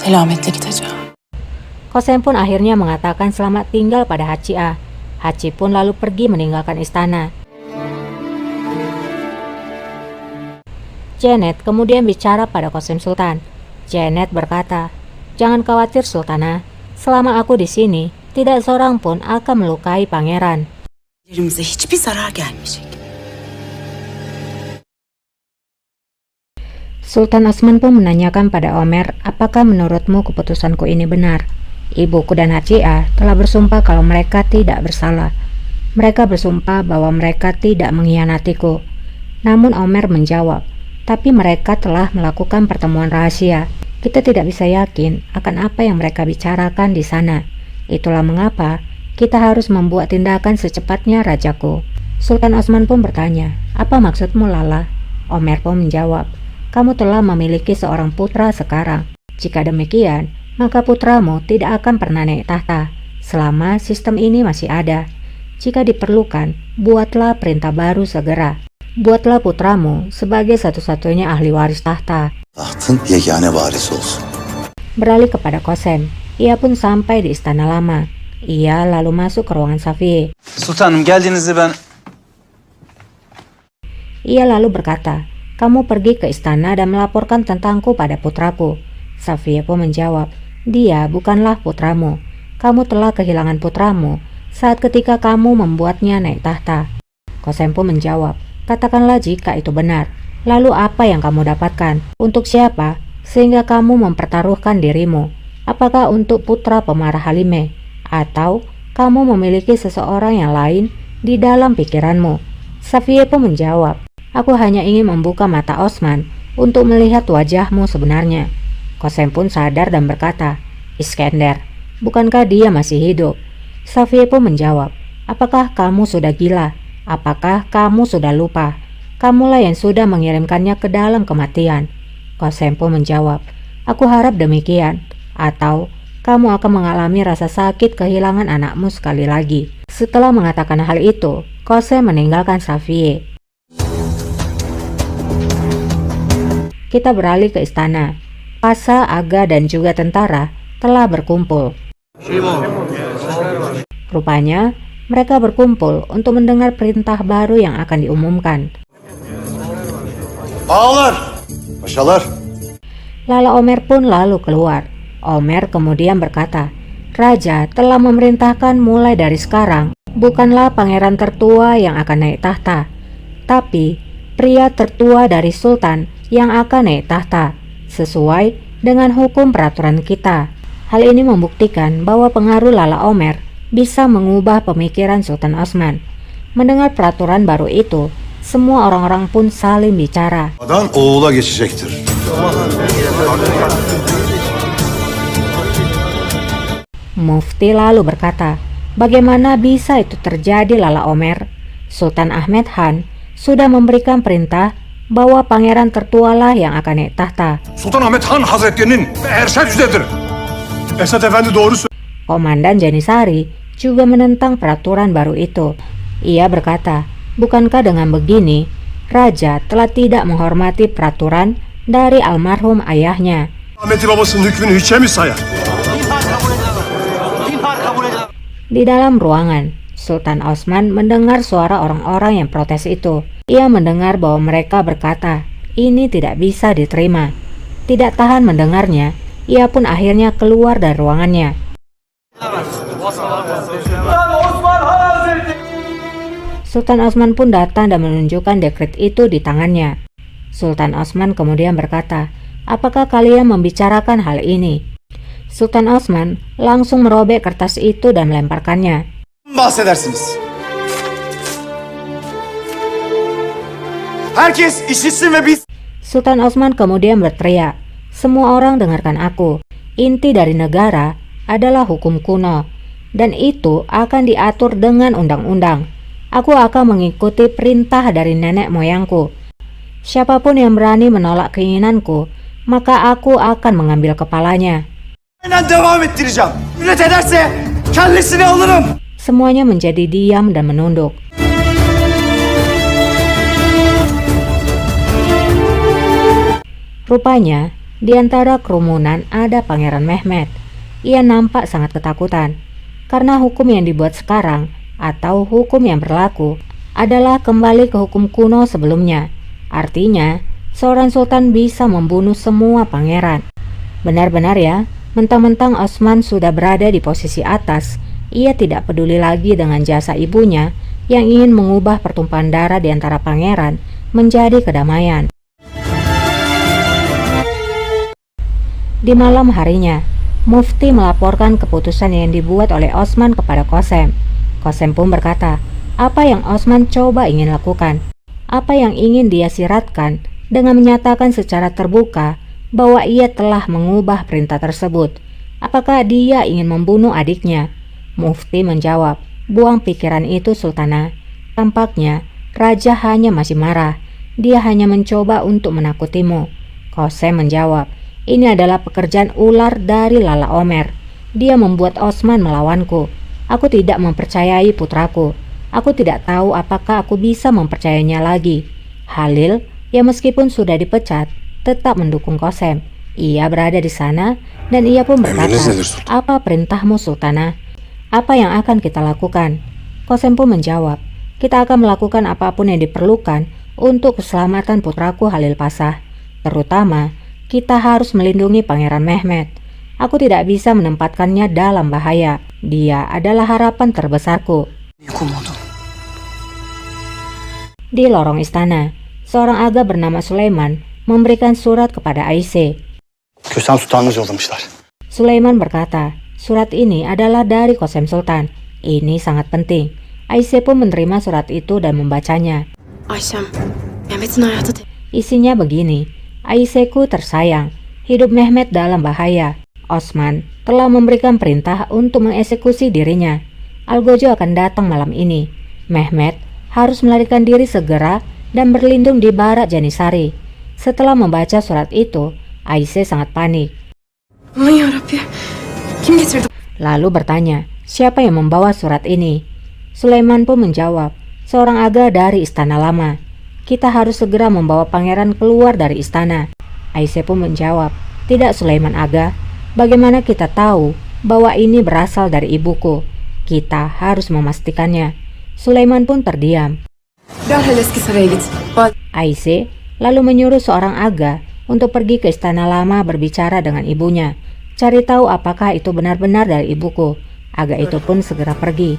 selametle gideceğim. Kosen pun akhirnya mengatakan selamat tinggal pada Hachi-a. Hachi pun lalu pergi meninggalkan istana. Janet kemudian bicara pada Kosen Sultan. Janet berkata, "Jangan khawatir Sultana, selama aku di sini, tidak seorang pun akan melukai pangeran." Ellerimize hiçbir zarar gelmeyecek. Sultan Osman pun menanyakan pada Omer, apakah menurutmu keputusanku ini benar? Ibuku dan Hachi-a telah bersumpah kalau mereka tidak bersalah. Mereka bersumpah bahwa mereka tidak mengkhianatiku. Namun Omer menjawab, tapi mereka telah melakukan pertemuan rahasia. Kita tidak bisa yakin akan apa yang mereka bicarakan di sana. Itulah mengapa kita harus membuat tindakan secepatnya, Rajaku. Sultan Osman pun bertanya, apa maksudmu Lala? Omer pun menjawab, kamu telah memiliki seorang putra sekarang. Jika demikian, maka putramu tidak akan pernah naik tahta selama sistem ini masih ada. Jika diperlukan, buatlah perintah baru segera. Buatlah putramu sebagai satu-satunya ahli waris tahta. Tahtın yegane varisi olsun. Beralih kepada Kosen, ia pun sampai di istana lama. Ia lalu masuk ke ruangan Safiye. Sultanım geldiğinizde ben... Ia lalu berkata, kamu pergi ke istana dan melaporkan tentangku pada putraku. Safiye pun menjawab, dia bukanlah putramu. Kamu telah kehilangan putramu saat ketika kamu membuatnya naik tahta. Kosen pun menjawab, katakanlah jika itu benar. Lalu apa yang kamu dapatkan? Untuk siapa? Sehingga kamu mempertaruhkan dirimu. Apakah untuk putra pemarah Halime? Atau kamu memiliki seseorang yang lain di dalam pikiranmu? Safiye pun menjawab, aku hanya ingin membuka mata Osman untuk melihat wajahmu sebenarnya. Kosen pun sadar dan berkata, Iskender, bukankah dia masih hidup? Safiye pun menjawab, apakah kamu sudah gila? Apakah kamu sudah lupa? Kamulah yang sudah mengirimkannya ke dalam kematian. Kosen pun menjawab, aku harap demikian. Atau kamu akan mengalami rasa sakit kehilangan anakmu sekali lagi. Setelah mengatakan hal itu, Kosen meninggalkan Safiye. Kita beralih ke istana. Pasa, Aga, dan juga tentara telah berkumpul. Rupanya, mereka berkumpul untuk mendengar perintah baru yang akan diumumkan. Ağalar, paşalar. Lala Omer pun lalu keluar. Omer kemudian berkata, Raja telah memerintahkan mulai dari sekarang, bukanlah pangeran tertua yang akan naik tahta, tapi pria tertua dari sultan yang akan naik tahta, sesuai dengan hukum peraturan kita. Hal ini membuktikan bahwa pengaruh Lala Omer bisa mengubah pemikiran Sultan Osman. Mendengar peraturan baru itu, semua orang-orang pun saling bicara. Adan oğula geçecektir. Mufti lalu berkata, bagaimana bisa itu terjadi Lala Omer? Sultan Ahmed Han sudah memberikan perintah bahwa pangeran tertualah yang akan naik tahta. Sultan Ahmet Han Hazretlerinin erşad yüzedir. Esat Efendi doğru söylüyor. Komandan Janisari juga menentang peraturan baru itu. Ia berkata, bukankah dengan begini, Raja telah tidak menghormati peraturan dari almarhum ayahnya. Ahmet'i babasının hükmünü hiçe mi sayar? Di dalam ruangan, Sultan Osman mendengar suara orang-orang yang protes itu. Ia mendengar bahwa mereka berkata, ini tidak bisa diterima. Tidak tahan mendengarnya, ia pun akhirnya keluar dari ruangannya. Sultan Osman pun datang dan menunjukkan dekret itu di tangannya. Sultan Osman kemudian berkata, apakah kalian membicarakan hal ini? Sultan Osman langsung merobek kertas itu dan melemparkannya. Bahsedersiniz. Herkes işitsin ve biz. Sultan Osman kemudian berteriak, semua orang dengarkan aku. Inti dari negara adalah hukum kuno, dan itu akan diatur dengan undang-undang. Aku akan mengikuti perintah dari nenek moyangku. Siapapun yang berani menolak keinginanku, maka aku akan mengambil kepalanya. Aynen devam ettireceğim. Cüret ederse kellesini alırım. Semuanya menjadi diam dan menunduk. Rupanya, Di antara kerumunan ada Pangeran Mehmet. Ia nampak sangat ketakutan, karena hukum yang dibuat sekarang atau hukum yang berlaku adalah kembali ke hukum kuno sebelumnya. Artinya, seorang sultan bisa membunuh semua pangeran. Benar-benar ya, mentang-mentang Osman sudah berada di posisi atas, ia tidak peduli lagi dengan jasa ibunya yang ingin mengubah pertumpahan darah di antara pangeran menjadi kedamaian. Di malam harinya, Mufti melaporkan keputusan yang dibuat oleh Osman kepada Qasem. Qasem pun berkata, apa yang Osman coba ingin lakukan, apa yang ingin dia siratkan dengan menyatakan secara terbuka bahwa ia telah mengubah perintah tersebut. Apakah dia ingin membunuh adiknya? Mufti menjawab, buang pikiran itu Sultana. Tampaknya raja hanya masih marah. Dia hanya mencoba untuk menakutimu. Qasem menjawab, ini adalah pekerjaan ular dari Lala Omer. Dia membuat Osman melawanku. Aku tidak mempercayai putraku. Aku tidak tahu apakah aku bisa mempercayainya lagi. Halil, yang meskipun sudah dipecat, tetap mendukung Qasem. Ia berada di sana dan ia pun berkata, apa perintahmu Sultana? Apa yang akan kita lakukan? Qasem pun menjawab, kita akan melakukan apapun yang diperlukan untuk keselamatan putraku Halil Pasha. Terutama, kita harus melindungi Pangeran Mehmet. Aku tidak bisa menempatkannya dalam bahaya. Dia adalah harapan terbesarku. Di lorong istana, seorang aga bernama Sulaiman memberikan surat kepada Aisyah. Kösem Sultan'ımız yollamışlar. Sulaiman berkata, surat ini adalah dari Qasem Sultan. Ini sangat penting. Aisyah pun menerima surat itu dan membacanya. Ayşem, Mehmet'in hayatı Isinya begini, Aisyahku tersayang, hidup Mehmet dalam bahaya. Osman telah memberikan perintah untuk mengeksekusi dirinya. Algojo akan datang malam ini. Mehmet harus melarikan diri segera dan berlindung di barak Janisari. Setelah membaca surat itu, Aisyah sangat panik. Aman ya Rabbi, kim getirdi? Lalu bertanya, siapa yang membawa surat ini? Sulaiman pun menjawab, seorang aga dari istana lama. Kita harus segera membawa pangeran keluar dari istana. Aisyah pun menjawab, tidak Sulaiman aga. Bagaimana kita tahu bahwa ini berasal dari ibuku? Kita harus memastikannya. Sulaiman pun terdiam. Derhal eski saraya git. Aisyah lalu menyuruh seorang aga untuk pergi ke istana lama berbicara dengan ibunya. Cari tahu apakah itu benar-benar dari ibuku. Aga itu pun segera pergi.